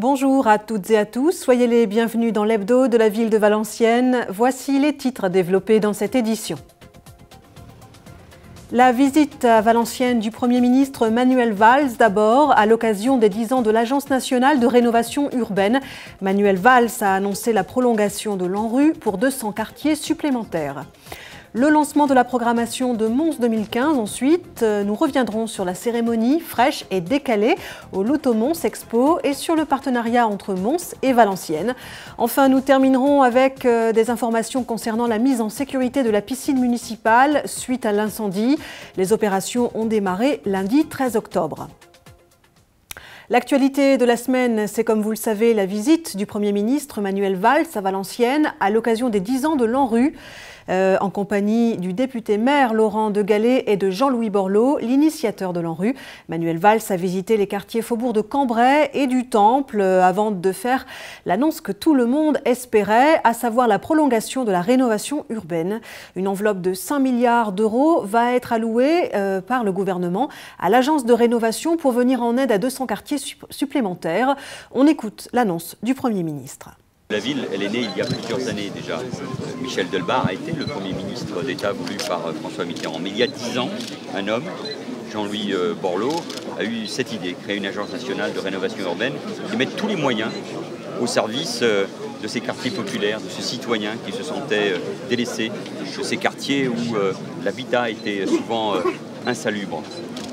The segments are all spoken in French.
Bonjour à toutes et à tous, soyez les bienvenus dans l'hebdo de la ville de Valenciennes. Voici les titres développés dans cette édition. La visite à Valenciennes du Premier ministre Manuel Valls d'abord, à l'occasion des 10 ans de l'Agence nationale de rénovation urbaine. Manuel Valls a annoncé la prolongation de l'ANRU pour 200 quartiers supplémentaires. Le lancement de la programmation de Mons 2015 ensuite. Nous reviendrons sur la cérémonie fraîche et décalée au Loto Mons Expo et sur le partenariat entre Mons et Valenciennes. Enfin, nous terminerons avec des informations concernant la mise en sécurité de la piscine municipale suite à l'incendie. Les opérations ont démarré lundi 13 octobre. L'actualité de la semaine, c'est comme vous le savez, la visite du Premier ministre Manuel Valls à Valenciennes à l'occasion des 10 ans de l'ANRU. En compagnie du député maire Laurent de Gallet et de Jean-Louis Borloo, l'initiateur de l'ANRU. Manuel Valls a visité les quartiers faubourgs de Cambrai et du Temple avant de faire l'annonce que tout le monde espérait, à savoir la prolongation de la rénovation urbaine. Une enveloppe de 5 milliards d'euros va être allouée par le gouvernement à l'agence de rénovation pour venir en aide à 200 quartiers supplémentaires. On écoute l'annonce du Premier ministre. La ville, elle est née il y a plusieurs années déjà. Michel Delbar a été le Premier ministre d'État voulu par François Mitterrand. Mais il y a 10 ans, un homme, Jean-Louis Borloo, a eu cette idée, créer une agence nationale de rénovation urbaine qui mette tous les moyens au service de ces quartiers populaires, de ces citoyens qui se sentaient délaissés, de ces quartiers où l'habitat était souvent insalubre.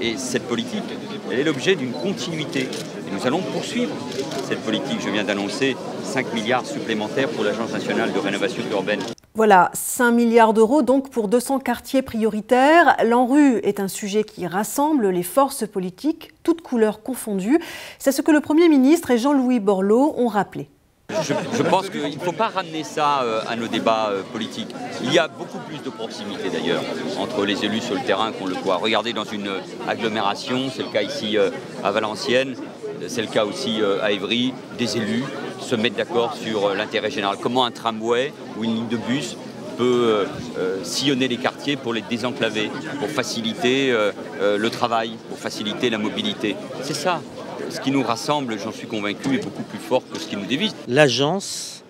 Et cette politique, elle est l'objet d'une continuité. Et nous allons poursuivre cette politique. Je viens d'annoncer 5 milliards supplémentaires pour l'Agence nationale de rénovation urbaine. Voilà, 5 milliards d'euros donc pour 200 quartiers prioritaires. L'ANRU est un sujet qui rassemble les forces politiques, toutes couleurs confondues. C'est ce que le Premier ministre et Jean-Louis Borloo ont rappelé. Je pense qu'il ne faut pas ramener ça à nos débats politiques. Il y a beaucoup plus de proximité d'ailleurs entre les élus sur le terrain qu'on le voit. Regardez dans une agglomération, c'est le cas ici à Valenciennes, c'est le cas aussi à Évry, des élus se mettent d'accord sur l'intérêt général. Comment un tramway ou une ligne de bus peut sillonner les quartiers pour les désenclaver, pour faciliter le travail, pour faciliter la mobilité. C'est ça. Ce qui nous rassemble, j'en suis convaincu, est beaucoup plus fort que ce qui nous divise. L'agence,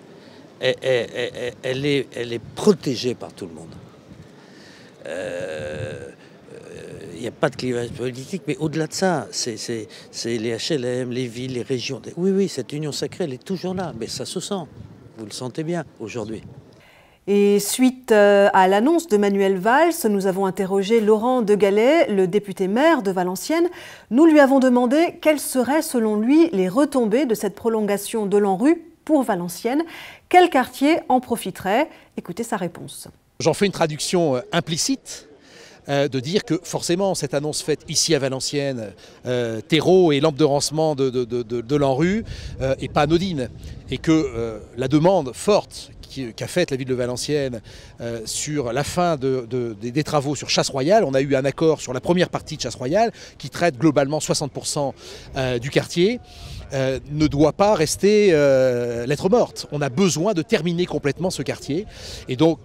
elle est protégée par tout le monde. Il n'y a pas de clivage politique, mais au-delà de ça, c'est les HLM, les villes, les régions. Oui, cette union sacrée, elle est toujours là, mais ça se sent. Vous le sentez bien aujourd'hui. Et suite à l'annonce de Manuel Valls, nous avons interrogé Laurent de Gallet, le député maire de Valenciennes. Nous lui avons demandé quelles seraient selon lui les retombées de cette prolongation de l'ANRU pour Valenciennes. Quel quartier en profiterait? Écoutez sa réponse. J'en fais une traduction implicite. De dire que forcément cette annonce faite ici à Valenciennes, terreau et lampe de rancement de l'ANRU, est pas anodine et que la demande forte qu'a faite la ville de Valenciennes sur la fin des travaux sur Chasse Royale. On a eu un accord sur la première partie de Chasse Royale qui traite globalement 60% du quartier. Ne doit pas rester lettre morte. On a besoin de terminer complètement ce quartier et donc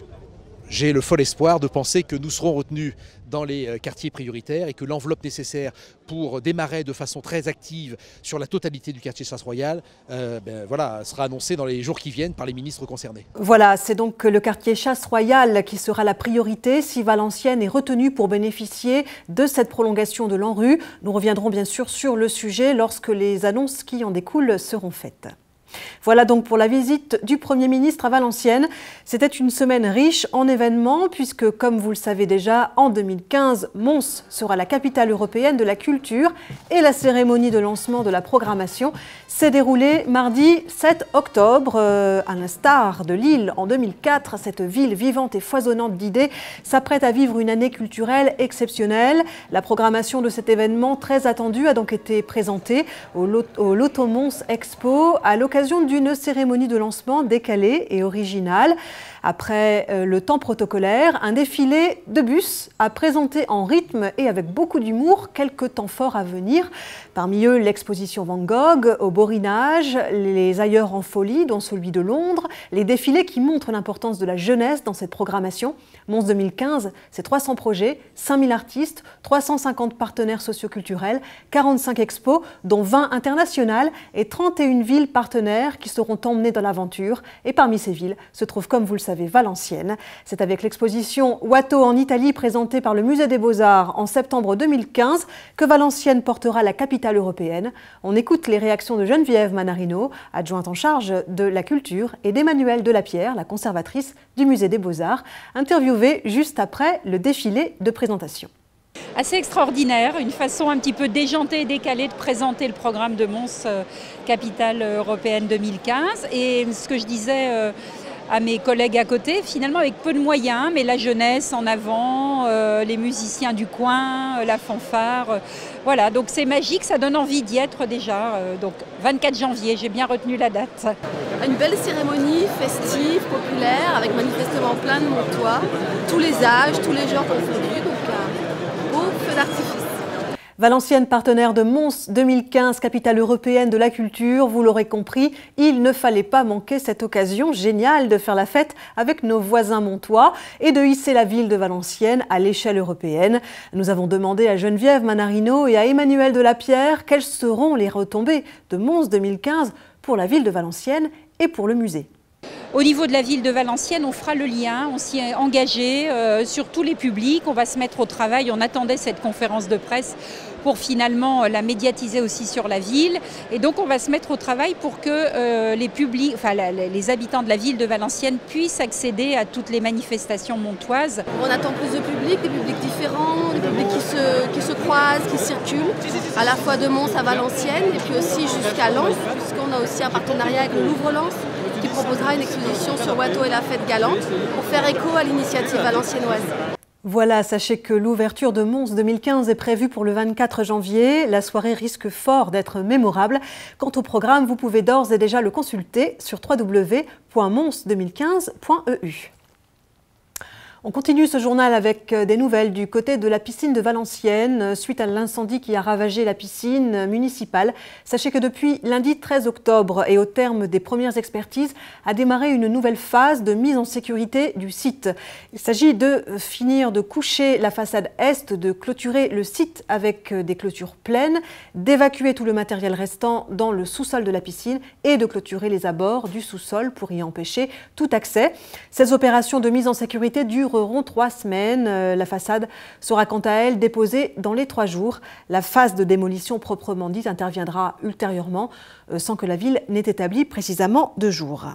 j'ai le fol espoir de penser que nous serons retenus dans les quartiers prioritaires et que l'enveloppe nécessaire pour démarrer de façon très active sur la totalité du quartier Chasse Royale sera annoncée dans les jours qui viennent par les ministres concernés. Voilà, c'est donc le quartier Chasse Royale qui sera la priorité si Valenciennes est retenue pour bénéficier de cette prolongation de l'ANRU. Nous reviendrons bien sûr sur le sujet lorsque les annonces qui en découlent seront faites. Voilà donc pour la visite du Premier ministre à Valenciennes. C'était une semaine riche en événements puisque, comme vous le savez déjà, en 2015, Mons sera la capitale européenne de la culture et la cérémonie de lancement de la programmation s'est déroulée mardi 7 octobre. À l'instar de Lille en 2004, cette ville vivante et foisonnante d'idées s'apprête à vivre une année culturelle exceptionnelle. La programmation de cet événement très attendu a donc été présentée au Loto Mons Expo à l'occasion l'occasion d'une cérémonie de lancement décalée et originale. Après le temps protocolaire, un défilé de bus a présenté en rythme et avec beaucoup d'humour quelques temps forts à venir. Parmi eux, l'exposition Van Gogh au Borinage, les ailleurs en folie, dont celui de Londres, les défilés qui montrent l'importance de la jeunesse dans cette programmation. Mons 2015, c'est 300 projets, 5000 artistes, 350 partenaires socioculturels, 45 expos, dont 20 internationales et 31 villes partenaires qui seront emmenées dans l'aventure. Et parmi ces villes se trouve, comme vous le savez, Valenciennes. C'est avec l'exposition Watteau en Italie présentée par le Musée des Beaux-Arts en septembre 2015 que Valenciennes portera la capitale européenne. On écoute les réactions de Geneviève Manarino, adjointe en charge de la culture, et d'Emmanuelle Delapierre, la conservatrice du Musée des Beaux-Arts, interviewée juste après le défilé de présentation. Assez extraordinaire, une façon un petit peu déjantée et décalée de présenter le programme de Mons Capitale Européenne 2015. Et ce que je disais à mes collègues à côté, finalement avec peu de moyens, mais la jeunesse en avant, les musiciens du coin, la fanfare, voilà, donc c'est magique, ça donne envie d'y être déjà, donc 24 janvier, j'ai bien retenu la date. Une belle cérémonie festive, populaire, avec manifestement plein de Montois, tous les âges, tous les genres confondus, donc un beau feu d'artifice. Valenciennes, partenaire de Mons 2015, capitale européenne de la culture, vous l'aurez compris, il ne fallait pas manquer cette occasion géniale de faire la fête avec nos voisins montois et de hisser la ville de Valenciennes à l'échelle européenne. Nous avons demandé à Geneviève Manarino et à Emmanuelle Delapierre quelles seront les retombées de Mons 2015 pour la ville de Valenciennes et pour le musée. Au niveau de la ville de Valenciennes, on fera le lien, on s'y est engagé sur tous les publics, on va se mettre au travail, on attendait cette conférence de presse pour finalement la médiatiser aussi sur la ville. Et donc on va se mettre au travail pour que les habitants de la ville de Valenciennes puissent accéder à toutes les manifestations montoises. On attend plus de publics, des publics différents, des publics qui se croisent, qui circulent, à la fois de Mons à Valenciennes et puis aussi jusqu'à Lens, puisqu'on a aussi un partenariat avec le Louvre-Lens qui proposera une exposition sur Watteau et la fête galante pour faire écho à l'initiative valenciennoise. Voilà, sachez que l'ouverture de Mons 2015 est prévue pour le 24 janvier. La soirée risque fort d'être mémorable. Quant au programme, vous pouvez d'ores et déjà le consulter sur www.mons2015.eu. On continue ce journal avec des nouvelles du côté de la piscine de Valenciennes suite à l'incendie qui a ravagé la piscine municipale. Sachez que depuis lundi 13 octobre et au terme des premières expertises, a démarré une nouvelle phase de mise en sécurité du site. Il s'agit de finir de coucher la façade est, de clôturer le site avec des clôtures pleines, d'évacuer tout le matériel restant dans le sous-sol de la piscine et de clôturer les abords du sous-sol pour y empêcher tout accès. Ces opérations de mise en sécurité durent 3 semaines. La façade sera quant à elle déposée dans les 3 jours. La phase de démolition proprement dite interviendra ultérieurement sans que la ville n'ait établi précisément de jour.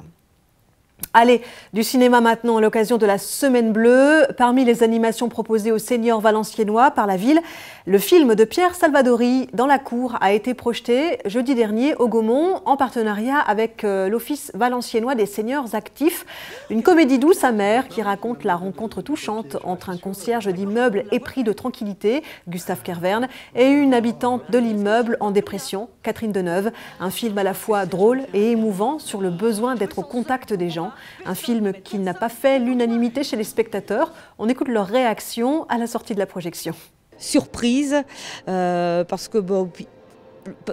Allez, du cinéma maintenant à l'occasion de la Semaine Bleue. Parmi les animations proposées aux seniors valenciennois par la ville, le film de Pierre Salvadori, Dans la cour, a été projeté jeudi dernier au Gaumont en partenariat avec l'Office valenciennois des seniors actifs. Une comédie douce amère qui raconte la rencontre touchante entre un concierge d'immeuble épris de tranquillité, Gustave Kerverne, et une habitante de l'immeuble en dépression, Catherine Deneuve. Un film à la fois drôle et émouvant sur le besoin d'être au contact des gens. Un film qui n'a pas fait l'unanimité chez les spectateurs. On écoute leur réaction à la sortie de la projection. Surprise, parce que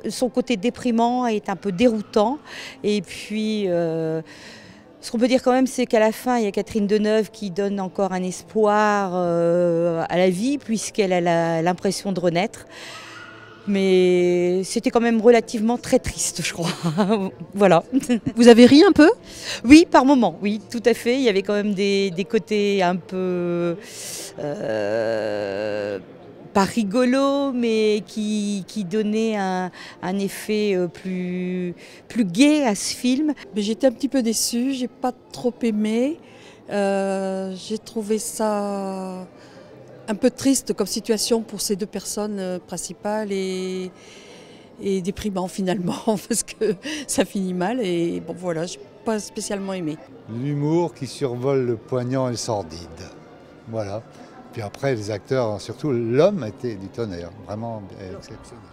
son côté déprimant est un peu déroutant. Et puis, ce qu'on peut dire quand même, c'est qu'à la fin, il y a Catherine Deneuve qui donne encore un espoir à la vie, puisqu'elle a l'impression de renaître. Mais c'était quand même relativement très triste, je crois. Voilà. Vous avez ri un peu ? Oui, par moments, oui, tout à fait. Il y avait quand même des côtés un peu pas rigolos, mais qui donnaient un effet plus gai à ce film. J'étais un petit peu déçue, j'ai pas trop aimé. J'ai trouvé ça un peu triste comme situation pour ces 2 personnes principales et déprimant finalement parce que ça finit mal et bon voilà, j'ai pas spécialement aimé. L'humour qui survole le poignant et sordide, voilà. Puis après, les acteurs, surtout l'homme, était du tonnerre, vraiment exceptionnel.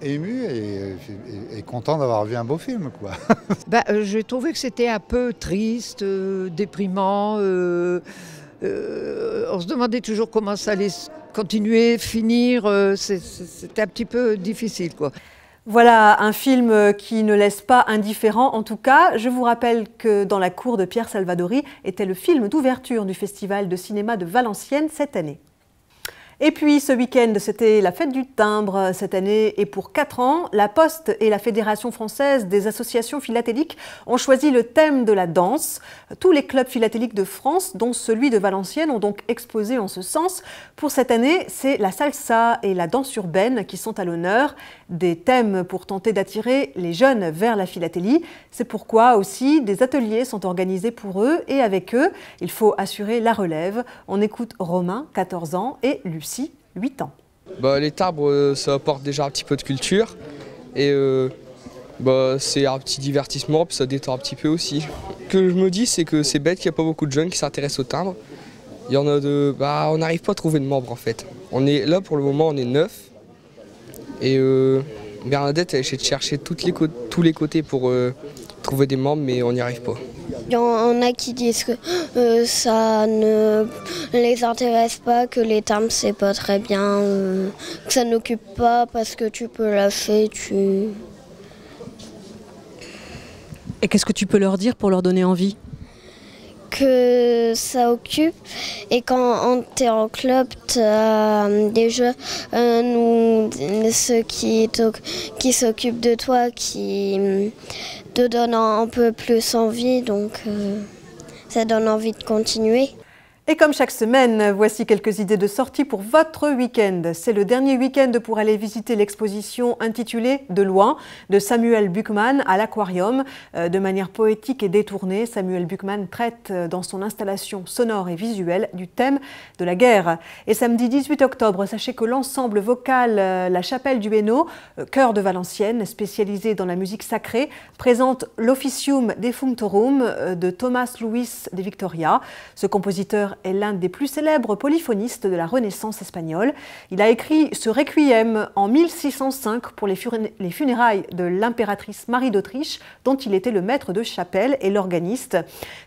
Ému et content d'avoir vu un beau film, quoi. J'ai trouvé que c'était un peu triste, déprimant. On se demandait toujours comment ça allait continuer, finir. C'était un petit peu difficile, quoi. Voilà un film qui ne laisse pas indifférent. En tout cas, je vous rappelle que Dans la cour de Pierre Salvadori était le film d'ouverture du Festival de cinéma de Valenciennes cette année. Et puis ce week-end, c'était la fête du timbre cette année et pour 4 ans, la Poste et la Fédération française des associations philatéliques ont choisi le thème de la danse. Tous les clubs philatéliques de France, dont celui de Valenciennes, ont donc exposé en ce sens. Pour cette année, c'est la salsa et la danse urbaine qui sont à l'honneur, des thèmes pour tenter d'attirer les jeunes vers la philatélie. C'est pourquoi aussi des ateliers sont organisés pour eux et avec eux, il faut assurer la relève. On écoute Romain, 14 ans, et Lucie, 8 ans. Les timbres, ça apporte déjà un petit peu de culture et c'est un petit divertissement, puis ça détend un petit peu aussi. Ce que je me dis, c'est que c'est bête qu'il n'y a pas beaucoup de jeunes qui s'intéressent au timbre. Il y en a on n'arrive pas à trouver de membres en fait. On est là pour le moment, on est 9 et Bernadette elle essaie de chercher tous les côtés pour trouver des membres, mais on n'y arrive pas. Il y en a qui disent que ça ne les intéresse pas, que les timbres c'est pas très bien, que ça n'occupe pas parce que tu peux lâcher, Et qu'est-ce que tu peux leur dire pour leur donner envie ? Que ça occupe et quand tu es en club, tu as déjà ceux qui s'occupent de toi qui te donnent un peu plus envie, donc ça donne envie de continuer. Et comme chaque semaine, voici quelques idées de sortie pour votre week-end. C'est le dernier week-end pour aller visiter l'exposition intitulée « De loin » de Samuel Buchmann à l'Aquarium. De manière poétique et détournée, Samuel Buchmann traite dans son installation sonore et visuelle du thème de la guerre. Et samedi 18 octobre, sachez que l'ensemble vocal La Chapelle du Hainaut, chœur de Valenciennes, spécialisé dans la musique sacrée, présente l'Officium Defunctorum de Thomas Luis de Victoria. Ce compositeur est l'un des plus célèbres polyphonistes de la Renaissance espagnole. Il a écrit ce requiem en 1605 pour les funérailles de l'impératrice Marie d'Autriche, dont il était le maître de chapelle et l'organiste.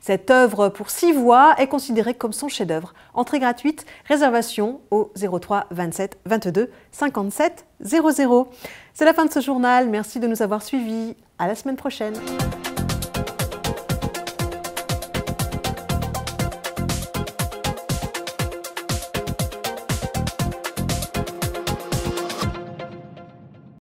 Cette œuvre pour 6 voix est considérée comme son chef-d'œuvre. Entrée gratuite, réservation au 03 27 22 57 00. C'est la fin de ce journal. Merci de nous avoir suivis. À la semaine prochaine.